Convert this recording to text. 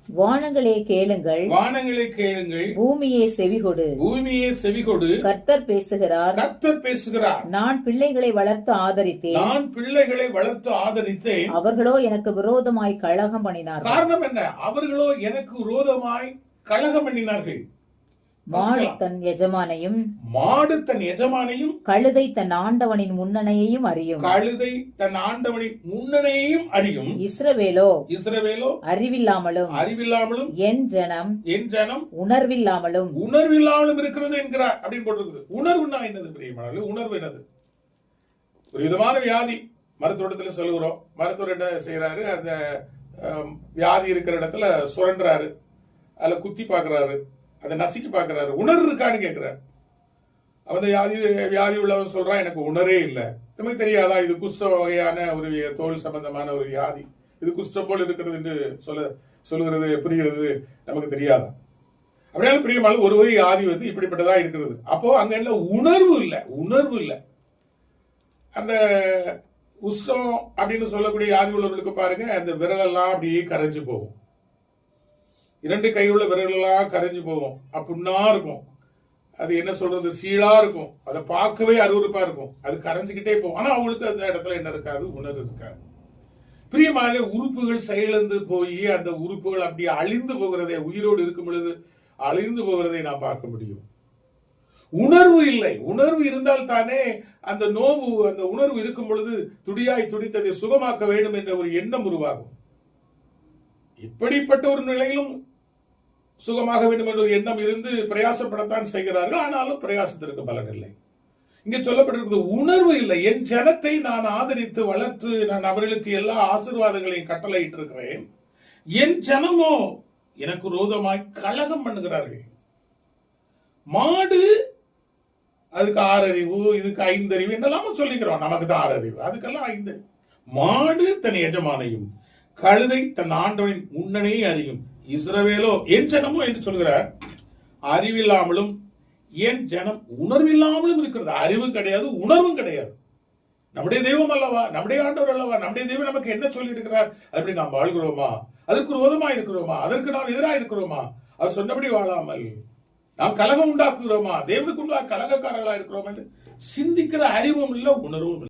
வானங்களே கேளுங்கள், வானங்களே கேளுங்கள், பூமியே செவிகொடு, பூமியே செவிகொடு. கர்த்தர் பேசுகிறார், கர்த்தர் பேசுகிறார். நான் பிள்ளைகளை வளர்த்து ஆதரித்தேன், நான் பிள்ளைகளை வளர்த்து ஆதரித்தேன். அவர்களோ எனக்கு விரோதமாய் கலகம் பண்ணினார்கள். காரணம் என்ன? அவர்களோ எனக்கு விரோதமாய் கலகம் பண்ணினார்கள். மாடு தன் எஜமானையும், மாடு தன் எஜமானையும், கழுதை தன் ஆண்டவனின் முன்னணையையும் அறியும். கழுதை தன் ஆண்டவனின் முன்னணையையும் அறியும். இஸ்ரவேலோ, இஸ்ரவேலோ அறிவில்லாமலும், அறிவில்லாமலும், என் ஜனம், என் ஜனம் உணர்வில்லாமலும், உணர்வில்லாமலும் இருக்கிறது என்கிறார் அப்படின்னு போட்டிருக்குது. உணர்வுனா என்னது பிரியமானவர்களே? உணர்வு என்னது? ஒரு விதமான வியாதி மருத்துவத்துல சொல்லுகிறோம். மருத்துவர் என்ன செய்யறாரு? அந்த வியாதி இருக்கிற இடத்துல சுரண்டுறாரு, அதுல குத்தி பாக்குறாரு, அதை நசுக்கி பாக்குறாரு. உணர்வு இருக்கான்னு கேட்கிறாரு. அவன் வியாதி உள்ளவன் சொல்றான், எனக்கு உணரே இல்லை. நமக்கு தெரியாதா இது குஷ்ட வகையான ஒரு தோல் சம்பந்தமான ஒரு வியாதி, இது குஷ்டம் போல் இருக்கிறது என்று சொல்லுகிறது புரிகிறது நமக்கு தெரியாதா? அப்படியே பிரியமான ஒரு வகை வியாதி இப்படிப்பட்டதா இருக்கிறது. அப்போ அங்க என்ன உணர்வு இல்லை, உணர்வு இல்லை. அந்த உஷ்டம் அப்படின்னு சொல்லக்கூடிய வியாதி உள்ளவர்களுக்கு பாருங்க, அந்த விரலெல்லாம் அப்படியே கரைஞ்சு போகும். 2 கையுள்ள விரலெல்லாம் கரைஞ்சு போகும். அப்படின்னா இருக்கும். அது என்ன சொல்றது, சீழா இருக்கும். அதை பார்க்கவே அருவருப்பா இருக்கும். அது கரைஞ்சுக்கிட்டே போகும். ஆனா அவங்களுக்கு அந்த இடத்துல என்ன இருக்காது, உணர்வு இருக்காது. பிரியமாக உறுப்புகள் செயலந்து போய் அந்த உறுப்புகள் அப்படியே அழிந்து போகிறதை, உயிரோடு இருக்கும் பொழுது அழிந்து போகிறதை நான் பார்க்க முடியும். உணர்வு இல்லை. உணர்வு இருந்தால் தானே அந்த நோவு, அந்த உணர்வு இருக்கும் பொழுது துடியாய் துடித்ததை சுகமாக்க வேண்டும் என்ற ஒரு எண்ணம் உருவாகும். இப்படிப்பட்ட ஒரு நிலையிலும் சுகமாக வேண்டும் என்ற ஒரு எண்ணம் இருந்து பிரயாசப்படத்தான் செய்கிறார்கள். ஆனாலும் பிரயாசத்திற்கு பலன் இல்லை. இங்கே சொல்லப்பட்டிருக்கிறது உணர்வு இல்லை. என் ஜனத்தை நான் ஆதரித்து வளர்த்து நான் அவர்களுக்கு எல்லா ஆசீர்வாதங்களையும் கட்டளையிட்டு இருக்கிறேன். என் ஜனமோ எனக்கு விரோதமாய் கலகம் பண்ணுகிறார்கள். மாடு அதுக்கு 6 அறிவு, இதுக்கு 5 அறிவு என்றெல்லாம் சொல்லிக்கிறோம். நமக்கு தான் 6 அறிவு, அதுக்கெல்லாம் 5 அறிவு. மாடு தன் எஜமானையும், கழுதை தன் ஆண்டவனின் முன்னணையை அறியும். இஸ்ரவேலோ என் ஜனமோ என்று சொல்கிறார். அறிவில்லாமலும் என் ஜனம் உணர்வில்லாமலும் இருக்கிறது. அறிவும் கிடையாது, உணர்வும் கிடையாது. நம்முடைய தெய்வம் அல்லவா, நம்முடைய ஆண்டவர் அல்லவா, நம்முடைய தெய்வம் நமக்கு என்ன சொல்லி இருக்கிறார், அப்படி நாம் வாழ்கிறோமா, அதற்கு விரோதமா இருக்கிறோமா, அதற்கு நாம் எதிராக இருக்கிறோமா, அவர் சொன்னபடி வாழாமல் நாம் கலகம் உண்டாக்குகிறோமா, தேவனுக்கு உண்டாக கலகக்காரர்களா இருக்கிறோம் என்று சிந்திக்கிற அறிவும் இல்லை, உணர்வும் இல்லை.